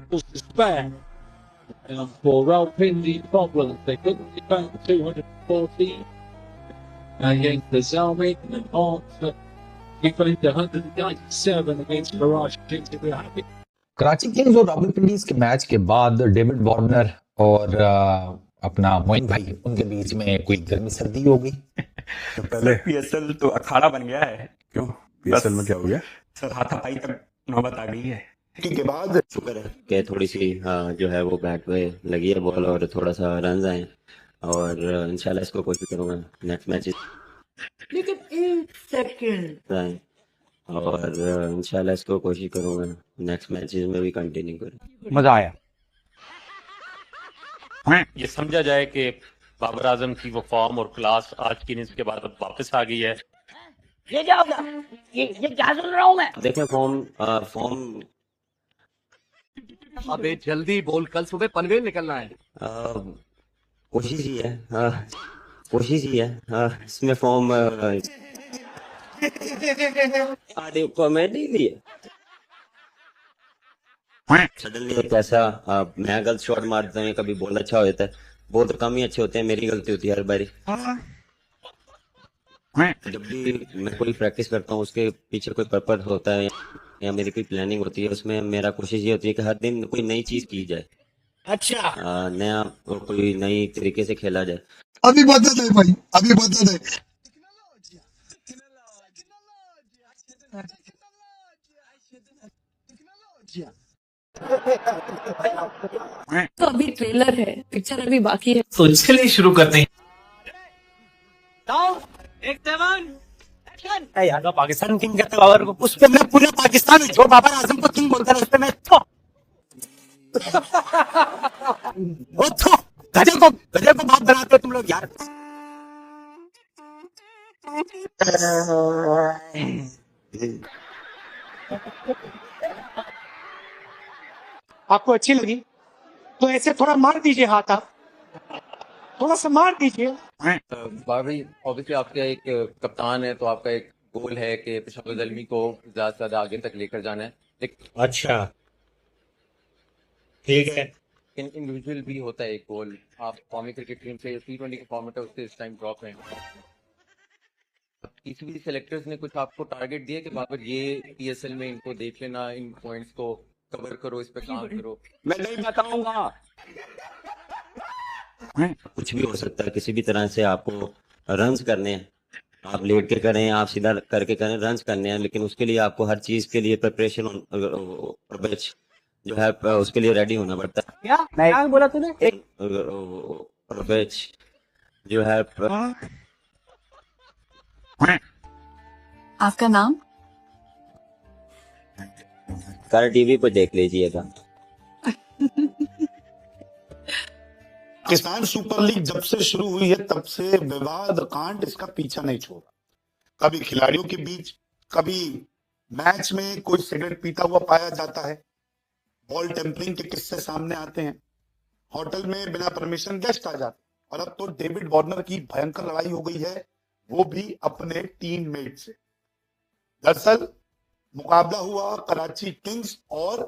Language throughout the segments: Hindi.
was despair. And for Rawalpindi problems, they couldn't defend 214 against the Zalmi and Arts. He played 197 against Mirage Kings. We were happy. Karachi Kings और रावलपिंडीज के मैच के बाद डेविड वार्नर और अपना मोइन भाई उनके बीच में कोई गर्मी सर्दी हो गई। तो पहले पीएसएल तो अखाड़ा बन गया है। क्यों पीएसएल में क्या हो गया? सर हाथापाई तक नौबत आ गई है। के बाद शुक्र है कि थोड़ी सी जो है वो बैट पे लगी है बॉल और थोड़ा सा रन आए और इंशाल्लाह इसको कोशिश करूंगा नेक्स्ट मैच लेकिन एक सेकंड और इंशाल्लाह इसको कोशिश करूंगा नेक्स्ट मैचेस में भी कंटिन्यू करें। मजा आया। ये समझा जाए कि बाबर आजम की वो फॉर्म और क्लास आज की इनिंग्स के बाद अब वापस आ गई है। ये क्या होगा? ये क्या सुन रहा हूँ मैं? देखें फॉर्म अबे जल्दी बोल, कल सुबह पनवेल निकलना है। कोशिश ही है कोशिश ही है इसमें फॉर्म ऑडियो कॉमेडी भी है। सडनली एक ऐसा मैं गलत शॉट मारता हूँ, कभी बॉल अच्छा हो जाता है, बहुत कम ही अच्छे होते हैं, मेरी गलती होती है हर बारी। जब भी मैं कोई प्रैक्टिस करता हूँ उसके पीछे कोई पर्पस होता है या मेरी कोई प्लानिंग होती है, उसमें मेरा कोशिश ये होती है कि हर दिन कोई नई चीज की जाए। अच्छा नया कोई नई तरीके से खेला जाए। अभी बता दे भाई, अभी बता दे। तो अभी ट्रेलर है, पिक्चर अभी बाकी है। तो चलिए शुरू करते हैं। यार पाकिस्तान किंग कहते बाबर को, उस पे मैं पूरे पाकिस्तान में जो बाबर आजम को किंग बोलता है उस पे मैं गधे को बाप बनाते हो तुम लोग यार। आपको अच्छी लगी तो ऐसे थोड़ा मार दीजिए हाथ, आप थोड़ा सा मार दीजिए। भाई ऑब्वियसली आपका एक कप्तान है तो आपका एक गोल है कि पेशावर ज़ल्मी को ज्यादा से ज्यादा आगे तक लेकर जाना है। लेकिन अच्छा ठीक है, इंडिविजुअल भी होता है एक गोल। आप कौमी क्रिकेट टीम से T20 के फॉर्मेट है उससे इस टाइम ड्रॉप हैं। किसी भी सेलेक्टर्स ने कुछ आपको टारगेट दिया कि बाबर ये पीएसएल में इनको देख लेना, इन पॉइंट्स को कवर करो, इस पे काम करो? मैं नहीं बताऊंगा। कुछ भी हो सकता है, किसी भी तरह से आपको रन्स करने हैं, आप लेट के करें, आप सीधा करके करें, रन्स करने हैं, लेकिन उसके लिए आपको हर चीज के लिए प्रिपरेशन जो है उसके लिए रेडी होना पड़ता है। क्या बोला तूने? जो है आपका नाम? कल टीवी पर देख लीजिएगा। पाकिस्तान सुपर लीग जब से शुरू हुई है तब से विवाद कांड इसका पीछा नहीं छोड़ा। कभी खिलाड़ियों के बीच, कभी मैच में कोई सिगरेट पीता हुआ पाया जाता है, बॉल टेम्परिंग के किस्से सामने आते हैं, होटल में बिना परमिशन गेस्ट आ जाते, और अब तो डेविड वार्नर की भयंकर लड़ाई हो गई है, वो भी अपने टीममेट से। दरअसल मुकाबला हुआ कराची किंग्स और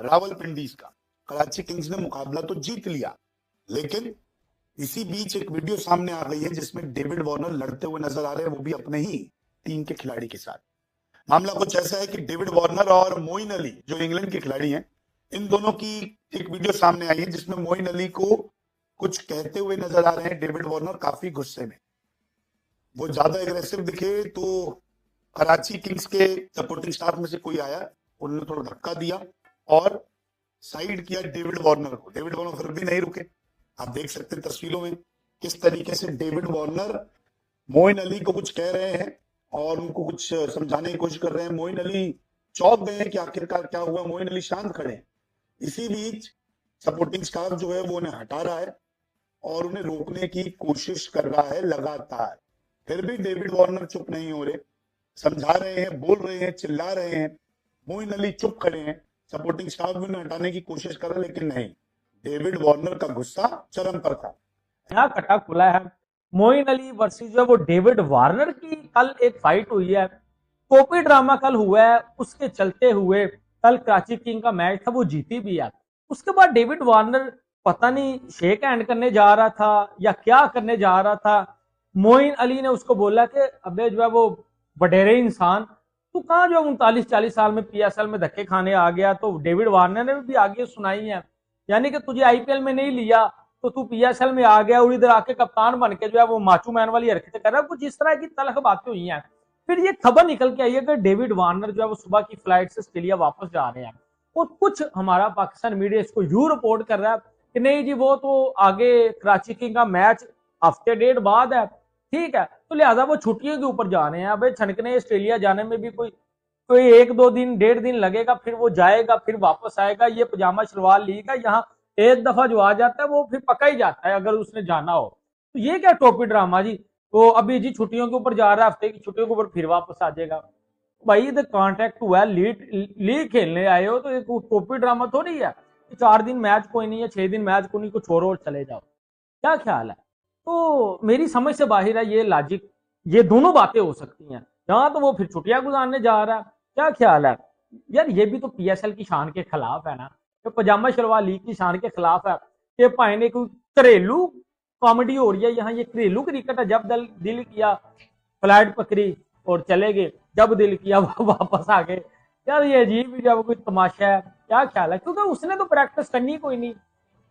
रावलपिंडीज का। कराची किंग्स ने मुकाबला तो जीत लिया, लेकिन इसी बीच एक वीडियो सामने आ गई है जिसमें डेविड वार्नर लड़ते हुए नजर आ रहे हैं, वो भी अपने ही टीम के खिलाड़ी के साथ। मामला कुछ ऐसा है कि डेविड वार्नर और मोइन अली जो इंग्लैंड के खिलाड़ी हैं, इन दोनों की एक वीडियो सामने आई है जिसमें मोइन अली को कुछ कहते हुए नजर आ रहे हैं। डेविड वार्नर काफी गुस्से में, वो ज्यादा एग्रेसिव दिखे तो कराची किंग्स के सपोर्टिंग स्टाफ में से कोई आया, उन्होंने थोड़ा धक्का दिया और साइड किया डेविड वार्नर को। डेविड वार्नर फिर भी नहीं रुके। आप देख सकते हैं तस्वीरों में किस तरीके से डेविड वार्नर मोइन अली को कुछ कह रहे हैं और उनको कुछ समझाने की कोशिश कर रहे हैं। मोइन अली चौंक गए कि आखिरकार क्या हुआ। मोइन अली शांत खड़े हैं। इसी बीच सपोर्टिंग स्टाफ जो है वो उन्हें हटा रहा है और उन्हें रोकने की कोशिश कर रहा है लगातार। फिर भी डेविड वार्नर चुप नहीं हो रहे, समझा रहे हैं, बोल रहे हैं, चिल्ला रहे हैं। मोइन अली चुप खड़े हैं, सपोर्टिंग स्टाफ भी उन्हें हटाने की कोशिश कर रहा है, लेकिन नहीं, डेविड वार्नर का गुस्सा चरम पर था। नया कटा खुला है। मोइन अली वर्सेस जो वो डेविड वार्नर की कल एक फाइट हुई है, कॉपी ड्रामा कल हुआ है, उसके चलते हुए कल कराची किंग का मैच था वो जीती भी है। उसके बाद डेविड वार्नर पता नहीं शेक हैंड करने जा रहा था या क्या करने जा रहा था, मोइन अली ने उसको बोला कि अबे जो है वो वडेरे इंसान, तू कहाँ जो 39-40 साल में पीएसएल में धक्के खाने आ गया। तो डेविड वार्नर ने भी आगे सुनाई है, यानी कि तुझे आईपीएल में नहीं लिया तो तू पीएसएल में आ गया और इधर आके कप्तान बन के जो है वो माचू मैन वाली हरकतें कर रहा है। कुछ इस तरह की तलख बातें हुई हैं। फिर ये खबर निकल के आई है कि डेविड वार्नर जो है वो सुबह की फ्लाइट से ऑस्ट्रेलिया वापस जा रहे हैं और कुछ हमारा पाकिस्तान मीडिया इसको यूं रिपोर्ट कर रहा है कि नहीं जी वो तो आगे कराची किंग का मैच हफ्ते डेढ़ बाद है, ठीक है, तो लिहाजा वो छुट्टियों के ऊपर जा रहे हैं। अब छनकने ऑस्ट्रेलिया जाने में भी कोई 1-2 दिन 1.5 दिन लगेगा, फिर वो जाएगा फिर वापस आएगा। ये पजामा शलवार लीग है, यहाँ एक दफा जो आ जाता है वो फिर पका ही जाता है अगर उसने जाना हो। तो ये क्या टोपी ड्रामा जी, तो अभी जी छुट्टियों के ऊपर जा रहा है, हफ्ते की छुट्टियों के ऊपर फिर वापस आ जाएगा। भाई इधर कॉन्ट्रैक्ट हुआ है, लीग खेलने आए हो तो एक टोपी ड्रामा थोड़ी है 4 दिन मैच कोई नहीं है, 6 दिन मैच कोई नहीं, कुछ छोड़ो और चले जाओ। क्या ख्याल है? तो मेरी समझ से बाहर है ये लॉजिक, ये दोनों बातें हो सकती हैं। यहाँ तो वो फिर छुट्टियां गुजारने जा रहा है, क्या ख्याल है यार? ये भी तो पीएसएल की शान के खिलाफ है ना, तो पजामा शलवार लीग की शान के खिलाफ है कि भाई ने कोई घरेलू कॉमेडी हो रही है यहाँ। ये घरेलू क्रिकेट है, जब दिल किया फ्लाइट पकड़ी और चले गए, जब दिल किया वापस आ गए। यार ये अजीब ही जब कोई तमाशा है, क्या ख्याल है? क्योंकि उसने तो प्रैक्टिस करनी कोई नहीं,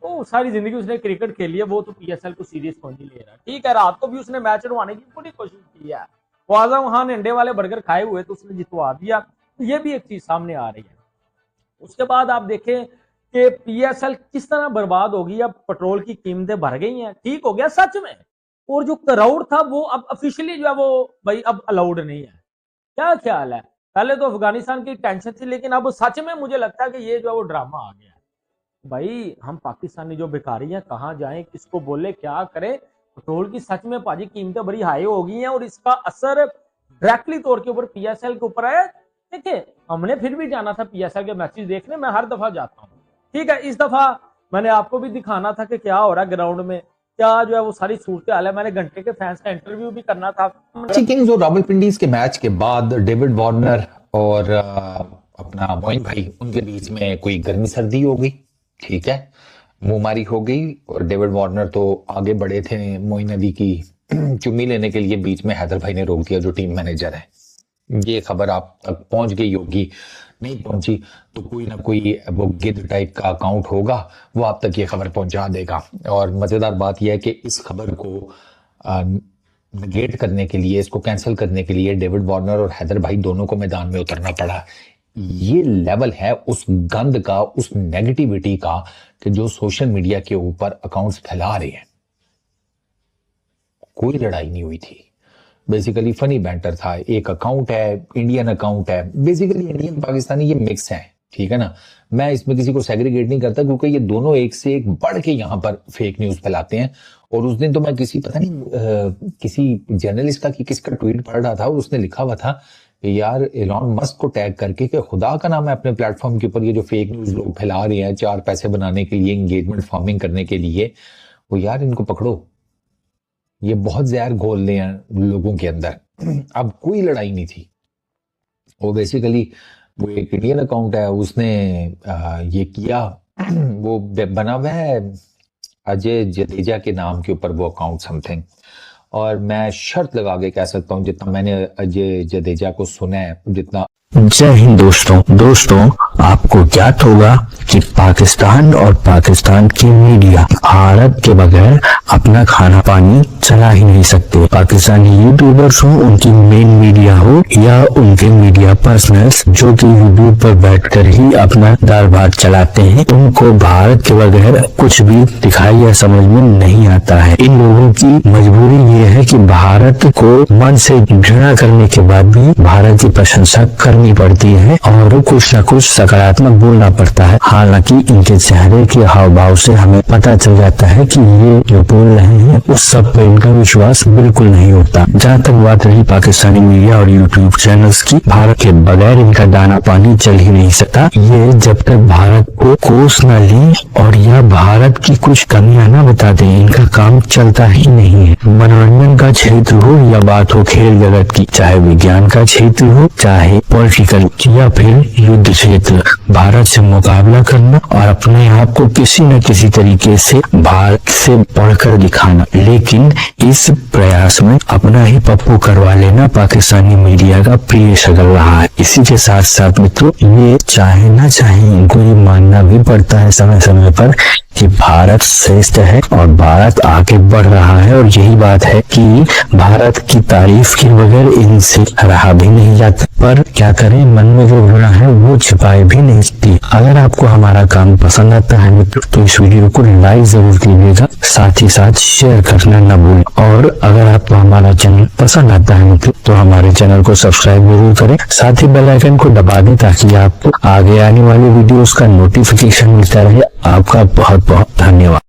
वो सारी जिंदगी उसने क्रिकेट खेली है, वो तो पीएसएल को सीरियस कोई नहीं ले रहा। ठीक है, रात को भी उसने मैच उड़वाने की पूरी कोशिश की है, ख्वाजा वहां अंडे वाले बर्गर खाए हुए तो उसने जितवा दिया। तो ये भी एक चीज सामने आ रही है। उसके बाद आप देखें कि पीएसएल किस तरह बर्बाद होगी। अब पेट्रोल की कीमतें बढ़ गई हैं, ठीक हो गया सच में, और जो क्राउड था वो अब ऑफिशियली जो है वो भाई अब अलाउड नहीं है। क्या ख्याल है? पहले तो अफगानिस्तान की टेंशन थी, लेकिन अब सच में मुझे लगता है कि ये जो है वो ड्रामा आ गया। भाई हम पाकिस्तानी जो भिखारी हैं कहाँ जाएं, किसको बोले, क्या करें? पेट्रोल की सच में पाजी कीमतें बड़ी हाई हो गई हैं और इसका असर डायरेक्टली तौर के ऊपर पीएसएल के ऊपर है। देखिए हमने फिर भी जाना था पीएसएल के मैचेस देखने, मैं हर दफा जाता हूँ, ठीक है। इस दफा मैंने आपको भी दिखाना था कि क्या हो रहा है ग्राउंड में, क्या जो है वो सारी सूरत हाल है। मैंने घंटे के फैंस का इंटरव्यू भी करना था। किंग्स और रावलपिंडीज के मैच के बाद डेविड वार्नर और अपना मोइन भाई उनके बीच में कोई गर्मी सर्दी हो गई, ठीक है, मुंहमारी हो गई। और डेविड वार्नर तो आगे बढ़े थे मोइन अली की चुम्मी लेने के लिए, बीच में हैदर भाई ने रोक दिया जो टीम मैनेजर है। ये खबर आप तक पहुंच गई होगी, नहीं पहुंची तो कोई ना कोई वो गिद्ध टाइप का अकाउंट होगा, वो आप तक ये खबर पहुंचा देगा। और मजेदार बात यह है कि इस खबर को नेगेट करने के लिए, इसको कैंसिल करने के लिए डेविड वार्नर और हैदर भाई दोनों को मैदान में उतरना पड़ा। ये लेवल है उस गंद का, उस नेगेटिविटी का कि जो सोशल मीडिया के ऊपर अकाउंट्स फैला रहे हैं। कोई लड़ाई नहीं हुई थी, बेसिकली फनी बैंटर था। एक अकाउंट है, इंडियन अकाउंट है, बेसिकली इंडियन पाकिस्तानी ये मिक्स है, ठीक है ना। मैं इसमें किसी को सेग्रीगेट नहीं करता क्योंकि ये दोनों एक से एक बढ़ के यहाँ पर फेक न्यूज फैलाते हैं। और उस दिन तो मैं किसी पता नहीं किसी जर्नलिस्ट का कि किसका ट्वीट पढ़ रहा था और उसने लिखा हुआ था कि यार एलॉन मस्क को टैग करके कि खुदा का नाम है अपने प्लेटफॉर्म के ऊपर ये जो फेक न्यूज लोग फैला रहे हैं 4 पैसे बनाने के लिए, एंगेजमेंट फार्मिंग करने के लिए, वो यार इनको पकड़ो, ये बहुत जहर घोल रहे हैं लोगों के अंदर। अब कोई लड़ाई नहीं थी, वो बेसिकली वो एक इंडियन अकाउंट है, उसने ये किया, वो बना हुआ है अजय जडेजा के नाम के ऊपर वो अकाउंट समथिंग। और मैं शर्त लगा के कह सकता हूँ जितना मैंने अजय जडेजा को सुना है, जितना। जय हिंद दोस्तों आपको ज्ञात होगा कि पाकिस्तान और पाकिस्तान की मीडिया भारत के बगैर अपना खाना पानी चला ही नहीं सकते। पाकिस्तानी यूट्यूबर्स हो, उनकी मेन मीडिया हो या उनके मीडिया पर्सनल्स जो कि यूट्यूब पर बैठकर ही अपना दाल भात चलाते हैं, उनको भारत के बगैर कुछ भी दिखाई या समझ में नहीं आता है। इन लोगों की मजबूरी ये है कि भारत को मन से घृणा करने के बाद भी भारत की प्रशंसा करनी पड़ती है और कुछ न कुछ सकारात्मक बोलना पड़ता है। हालांकि हालांकि इनके चेहरे के हाव भाव से हमें पता चल जाता है कि ये जो बोल रहे हैं उस सब पे इनका विश्वास बिल्कुल नहीं होता। जहाँ तक बात रही पाकिस्तानी मीडिया और यूट्यूब चैनल्स की, भारत के बगैर इनका दाना पानी चल ही नहीं सकता। ये जब तक भारत को कोस न ले और या भारत की कुछ कमियां न बता दें, इनका काम चलता ही नहीं है। मनोरंजन का क्षेत्र हो या बात हो खेल जगत की, चाहे विज्ञान का क्षेत्र हो, चाहे पॉलिटिकल या फिर युद्ध क्षेत्र, भारत से मुकाबला करना और अपने आप को किसी न किसी तरीके से भारत से बढ़कर दिखाना, लेकिन इस प्रयास में अपना ही पप्पू करवा लेना पाकिस्तानी मीडिया का प्रिय शगल रहा है। इसी के साथ साथ मित्रों, ये चाहे ना चाहे इनको ये मानना भी पड़ता है समय समय पर कि भारत श्रेष्ठ है और भारत आगे बढ़ रहा है, और यही बात है कि भारत की तारीफ के बगैर इनसे रहा भी नहीं जाता। पर क्या करें, मन में जो घृणा है वो छिपाए भी नहीं सकती। अगर आपको हमारा काम पसंद आता है मित्रों, तो इस वीडियो को लाइक जरूर कीजिएगा, साथ ही साथ शेयर करना न भूलें। और अगर आपको हमारा चैनल पसंद आता है मित्रों, तो हमारे चैनल को सब्सक्राइब जरूर करें, साथ ही बेल आइकन को दबा दें ताकि आपको आगे आने वाली वीडियोस का नोटिफिकेशन मिलता रहे। आपका बहुत बहुत धन्यवाद।